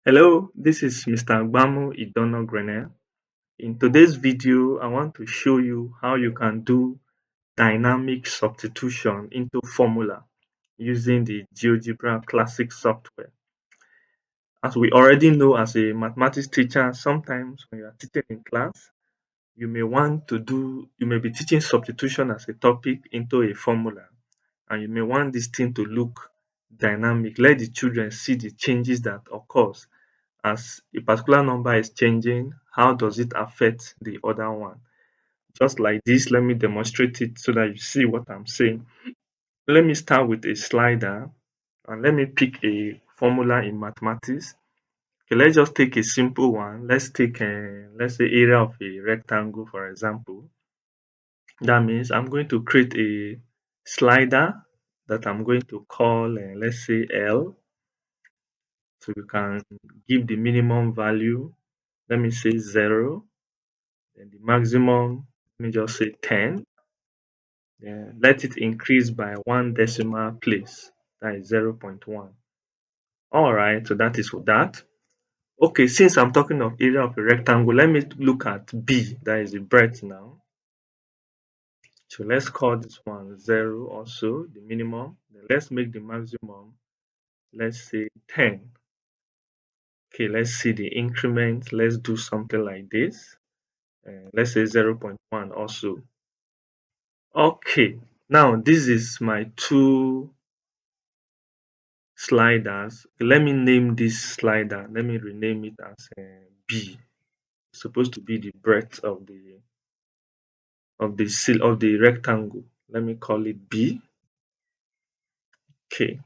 Hello, this is Mr. Agbamu Idono Grene. In today's video, I want to show you how you can do dynamic substitution into formula using the GeoGebra classic software. As we already know, as a mathematics teacher, sometimes when you are teaching in class, you may be teaching substitution as a topic into a formula, and you may want this thing to look dynamic. Let the children see the changes that occurs as a particular number is changing. How does it affect the other one? Just like this, let me demonstrate it so that you see what I'm saying. Let me start with a slider and let me pick a formula in mathematics. Okay, let's just take a simple one. Let's take let's say area of a rectangle, for example. That means I'm going to create a slider that I'm going to call let's say L. So you can give the minimum value. Let me say 0. Then the maximum, let me just say 10. Then let it increase by one decimal place. That is 0.1. All right, so that is for that. Okay, since I'm talking of area of a rectangle, let me look at B, that is the breadth now. So let's call this one 0 also, the minimum. Then let's make the maximum, let's say 10. Okay, let's see the increment. Let's do something like this. Let's say 0.1 also. Okay, now this is my two sliders. Let me name this slider. Let me rename it as B. It's supposed to be the breadth of the rectangle. Let me call it B. Okay.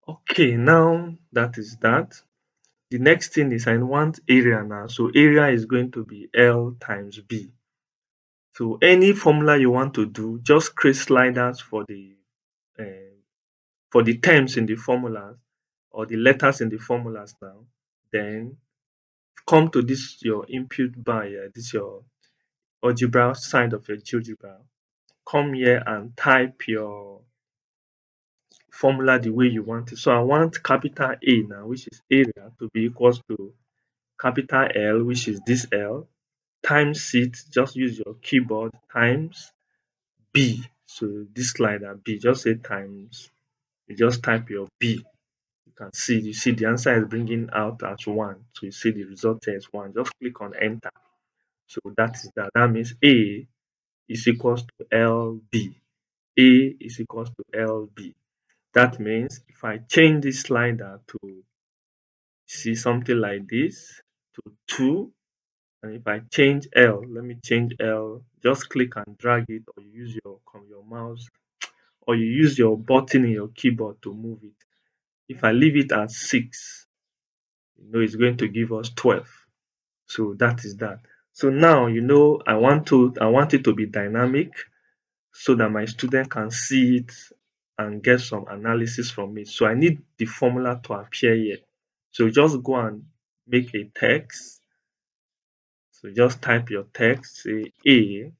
Okay, now that is that. The next thing is I want area now. So area is going to be L times B. So any formula you want to do, just create sliders uh, for the terms in the formulas or the letters in the formulas now. Then come to this your input bar here, this your algebra side of your GeoGebra. Come here and type your formula the way you want it. So I want capital A now, which is area, to be equals to capital L, which is this L, times it, just use your keyboard, times B. So this slider B, just say times, you just type your B. You see the answer is bringing out as 1. So you see the result here is 1. Just click on enter. So that is that. That means A is equals to LB. A is equals to LB. That means if I change this slider to see something like this to 2, and if I change L, let me change L, just click and drag it, or you use your mouse, or you use your button in your keyboard to move it. If I leave it at 6, it's going to give us 12. So that is that. So now I want it to be dynamic so that my student can see it and get some analysis from it. So I need the formula to appear here. So just go and make a text. So just type your text, say A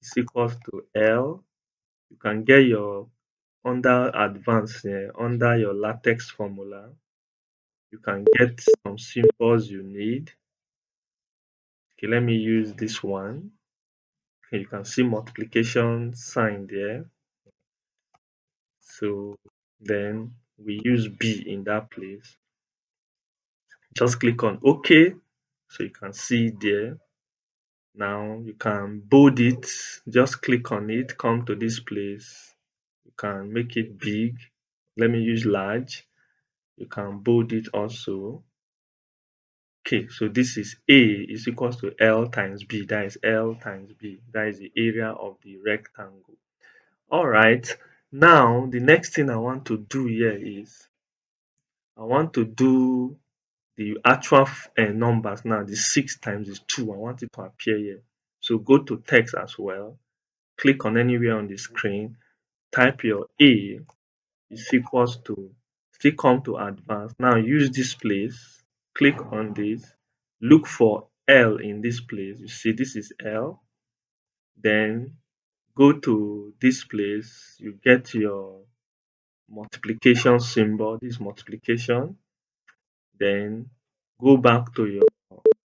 is equals to L. You can get your under advanced here, under your latex formula. You can get some symbols you need. Okay, let me use this one. Okay, you can see multiplication sign there. So then we use B in that place. Just click on OK. So you can see there. Now you can bold it. Just click on it. Come to this place. You can make it big. Let me use large. You can bold it also. Okay, so this is A is equals to L times B. That is L times B. That is the area of the rectangle. All right. Now the next thing I want to do here is I want to do the actual numbers now. The 6 times is 2. I want it to appear here. So go to text as well. Click on anywhere on the screen. Type your A is equals to, still come to advanced. Now use this place. Click on this. Look for L in this place. You see this is L. Then go to this place. You get your multiplication symbol. This multiplication. then go back to your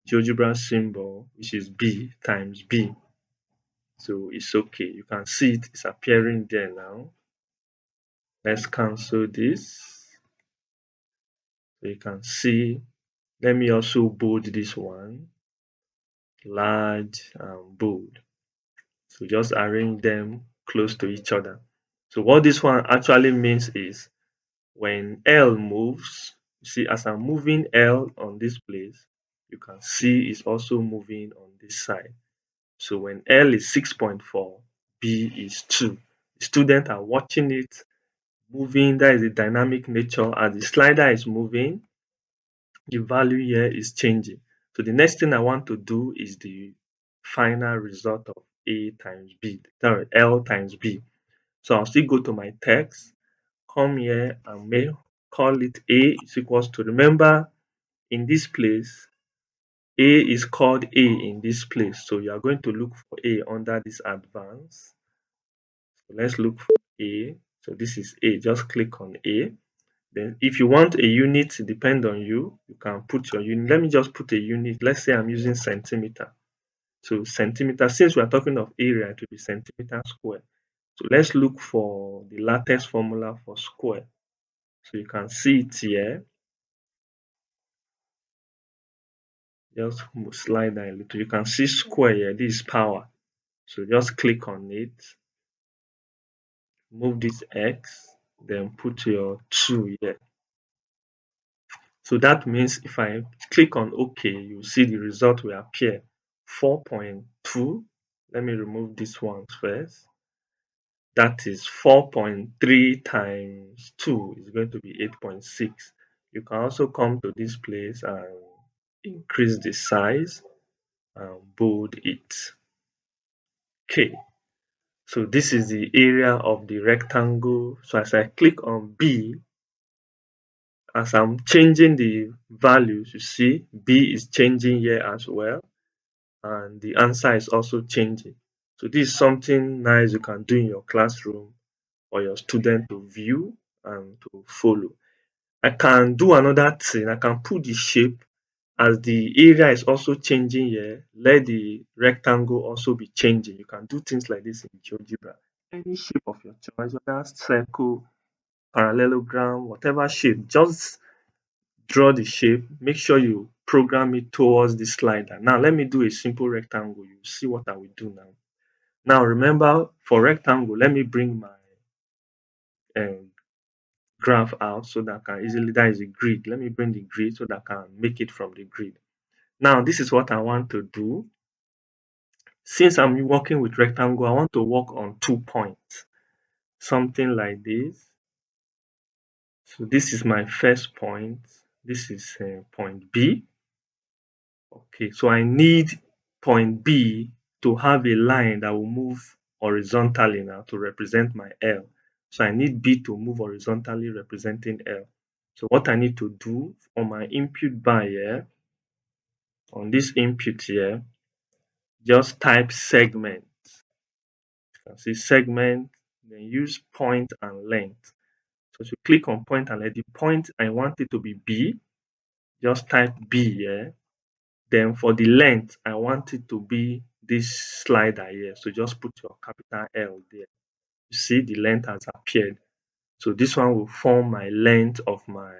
GeoGebra symbol, which is B times B. So it's okay. You can see it's appearing there now. Let's cancel this. So you can see. Let me also bold this one, large and bold. So just arrange them close to each other. So what this one actually means is when L moves, you see as I'm moving L on this place, you can see it's also moving on this side. So when L is 6.4, B is 2. The students are watching it moving. That is the dynamic nature. As the slider is moving, the value here is changing. So the next thing I want to do is the final result of A times B, sorry, L times B. So I'll still go to my text, come here and may call it A is equals to, remember in this place, A is called A in this place. So you are going to look for A under this advanced. So let's look for A. So this is A, just click on A. Then if you want a unit, depend on you, you can put your unit. Let me just put a unit. Let's say I'm using centimeter. So centimeter, since we are talking of area, it will be centimeter square. So let's look for the latest formula for square. So you can see it here. Just slide down a little. You can see square here. This is power. So just click on it. Move this X. Then put your 2 here. So that means if I click on OK, you see the result will appear 4.2. Let me remove this one first. That is 4.3 times 2 is going to be 8.6. You can also come to this place and increase the size and bold it. Okay. So this is the area of the rectangle. So as I click on B, as I'm changing the values, you see B is changing here as well, and the answer is also changing. So this is something nice you can do in your classroom for your student to view and to follow. I can do another thing. I can put the shape as the area is also changing here. Let the rectangle also be changing. You can do things like this in GeoGebra. Any shape of your choice, whether circle, parallelogram, whatever shape, just draw the shape. Make sure you program it towards the slider. Now let me do a simple rectangle. You see what I will do now. Now remember, for rectangle, let me bring my um, graph out so that I can easily, that is a grid. Let me bring the grid so that I can make it from the grid. Now this is what I want to do. Since I'm working with rectangle, I want to work on 2 points. Something like this. So this is my first point. This is point B. Okay, so I need point B to have a line that will move horizontally now to represent my L. So I need B to move horizontally representing L. So what I need to do on my input bar here, on this input here, just type segment. You can see segment, then use point and length. So to click on point and length, the point I want it to be B, just type B here. Then for the length, I want it to be this slider here. So just put your capital L there. You see the length has appeared. So this one will form my length of my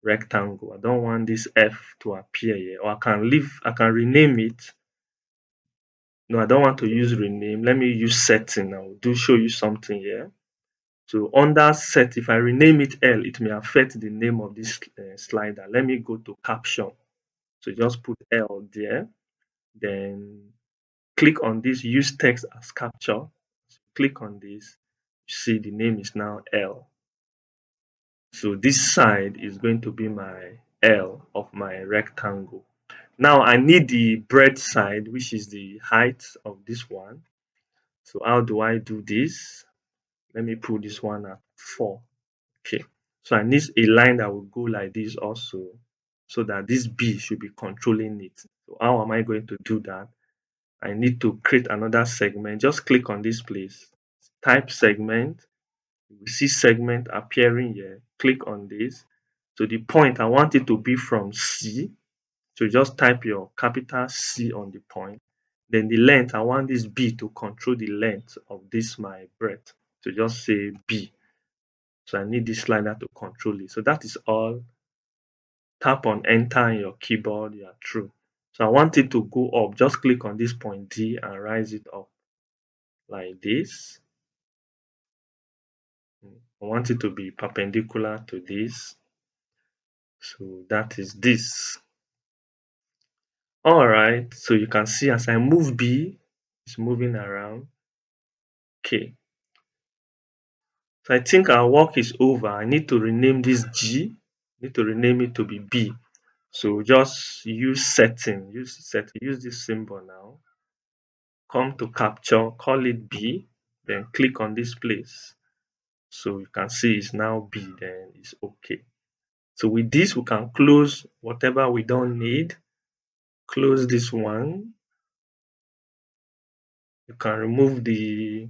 rectangle. I don't want this F to appear here. Or I can rename it. No, I don't want to use rename. Let me use setting. I will show you something here. So under set, if I rename it L, it may affect the name of this slider. Let me go to caption. So just put L there. Then click on this use text as capture. Click on this. You see the name is now L. So this side is going to be my L of my rectangle. Now I need the breadth side, which is the height of this one. So how do I do this? Let me put this one at 4. Okay. So I need a line that will go like this also, so that this B should be controlling it. So how am I going to do that? I need to create another segment. Just click on this place, type segment. You will see segment appearing here. Click on this. So the point, I want it to be from C. So just type your capital C on the point. Then the length, I want this B to control the length of this my breadth. So just say B. So I need this slider to control it. So that is all. Tap on enter in your keyboard, you are through. So I want it to go up. Just click on this point D and rise it up like this. I want it to be perpendicular to this. So that is this. All right. So you can see as I move B, it's moving around. Okay. So I think our work is over. I need to rename this G. I need to rename it to be B. So just use setting. Use this symbol now. Come to capture, call it B, then click on this place. So you can see it's now B, then it's okay. So with this, we can close whatever we don't need. Close this one. You can remove the,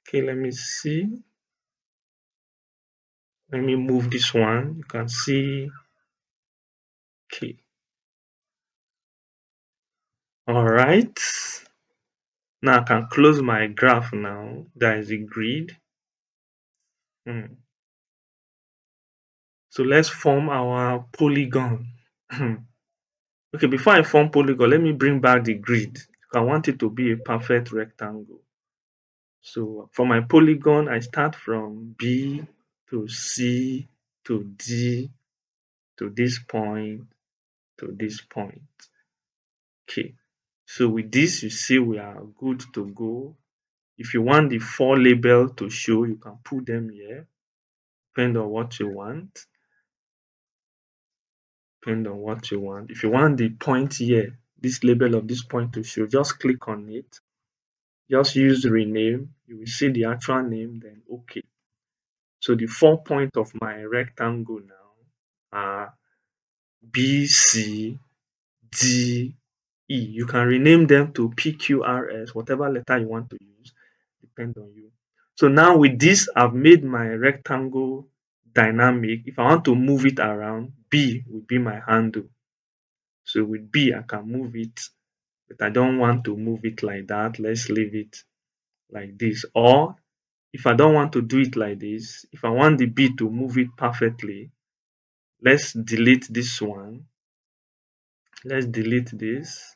okay, let me see. Let me move this one. You can see, okay. All right. Now I can close my graph now. There is a grid. So let's form our polygon. Okay, before I form polygon, let me bring back the grid. I want it to be a perfect rectangle. So for my polygon, I start from B to C to D to this point to this point. Okay, so with this, you see we are good to go. If you want the 4 label to show, you can put them here. Depend on what you want. Depend on what you want. If you want the point here, this label of this point to show, just click on it. Just use rename. You will see the actual name, then OK. So the 4 points of my rectangle now are B, C, D, E. You can rename them to P, Q, R, S, whatever letter you want to use. Depends on you. So now with this, I've made my rectangle dynamic. If I want to move it around, B will be my handle. So with B, I can move it, but I don't want to move it like that. Let's leave it like this. Or if I don't want to do it like this, if I want the B to move it perfectly, let's delete this one. Let's delete this.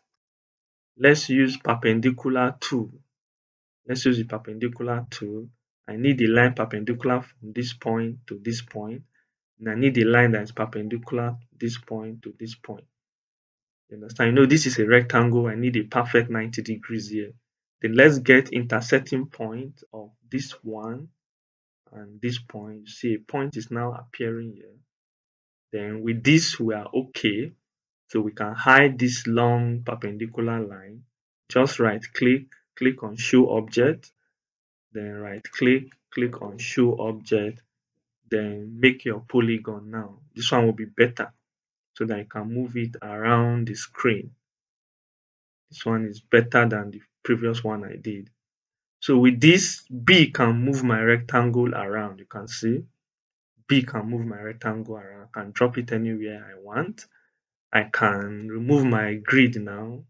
Let's use perpendicular tool. Let's use the perpendicular tool. I need a line perpendicular from this point to this point. And I need a line that is perpendicular this point to this point. You understand? You know, this is a rectangle. I need a perfect 90 degrees here. Then let's get intersecting point of this one and this point. You see a point is now appearing here. Then with this, we are okay. So we can hide this long perpendicular line. Just right click, click on show object, then right click, click on show object, then make your polygon now. This one will be better so that you can move it around the screen. This one is better than the previous one I did. So with this, B can move my rectangle around. You can see B can move my rectangle around. I can drop it anywhere I want. I can remove my grid now.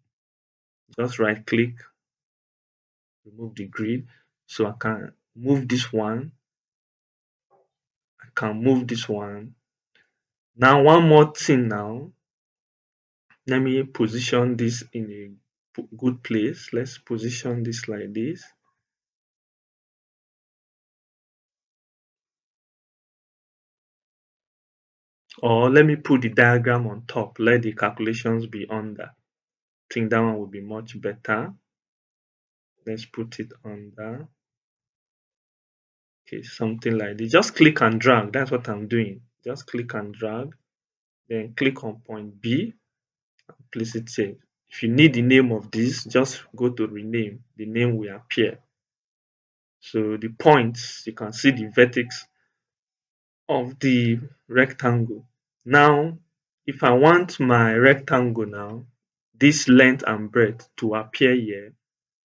Just right click, remove the grid. So I can move this one. I can move this one. Now one more thing now. Let me position this in a good place. Let's position this like this. Or let me put the diagram on top. Let the calculations be under. I think that one will be much better. Let's put it under. Okay, something like this. Just click and drag. That's what I'm doing. Just click and drag. Then click on point B. Place it here. If you need the name of this, just go to rename. The name will appear. So the points, you can see the vertex of the rectangle. Now, if I want my rectangle now, this length and breadth to appear here,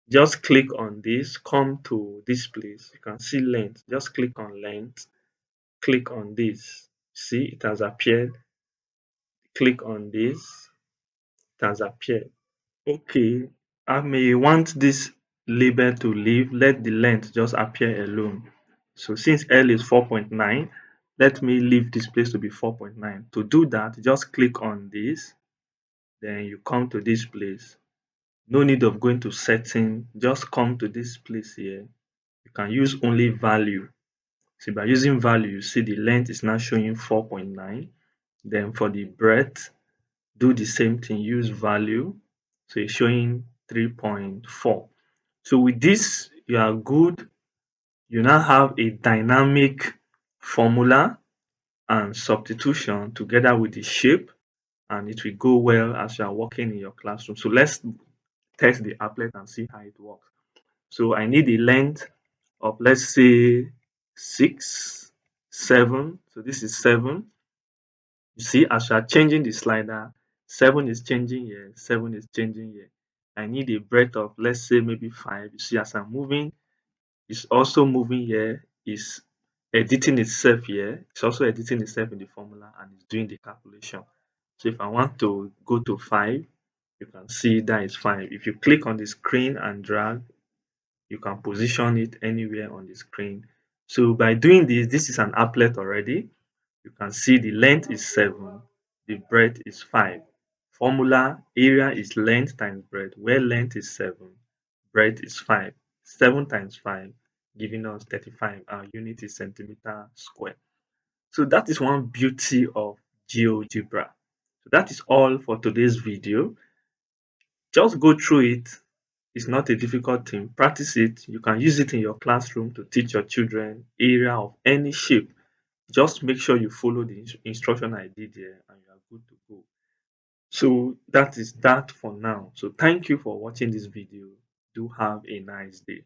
just click on this, come to this place. You can see length. Just click on length, click on this. See, it has appeared. Click on this, it has appeared. Okay, I may want this label to leave. Let the length just appear alone. So since L is 4.9, let me leave this place to be 4.9. To do that, just click on this, then you come to this place. No need of going to setting, just come to this place here. You can use only value. So by using value, you see the length is now showing 4.9. Then for the breadth, do the same thing, use value. So it's showing 3.4. So with this, you are good. You now have a dynamic formula and substitution together with the shape, and it will go well as you are working in your classroom. So let's test the applet and see how it works. So I need a length of, let's say, 6, 7. So this is 7. You see, as you are changing the slider, 7 is changing here, 7 is changing here. I need a breadth of, let's say, maybe 5. You see, as I'm moving, it's also moving here, it's editing itself here, it's also editing itself in the formula, and it's doing the calculation. So if I want to go to 5, you can see that is 5. If you click on the screen and drag, you can position it anywhere on the screen. So by doing this, this is an applet already. You can see the length is 7, the breadth is 5. Formula area is length times breadth, where length is 7, breadth is 5. 7 times 5 giving us 35. Our unit is centimeter square. So that is one beauty of GeoGebra. So that is all for today's video. Just go through it. It's not a difficult thing. Practice it. You can use it in your classroom to teach your children area of any shape. Just make sure you follow the instruction I did here and you are good to go. So that is that for now. So thank you for watching this video. Do have a nice day.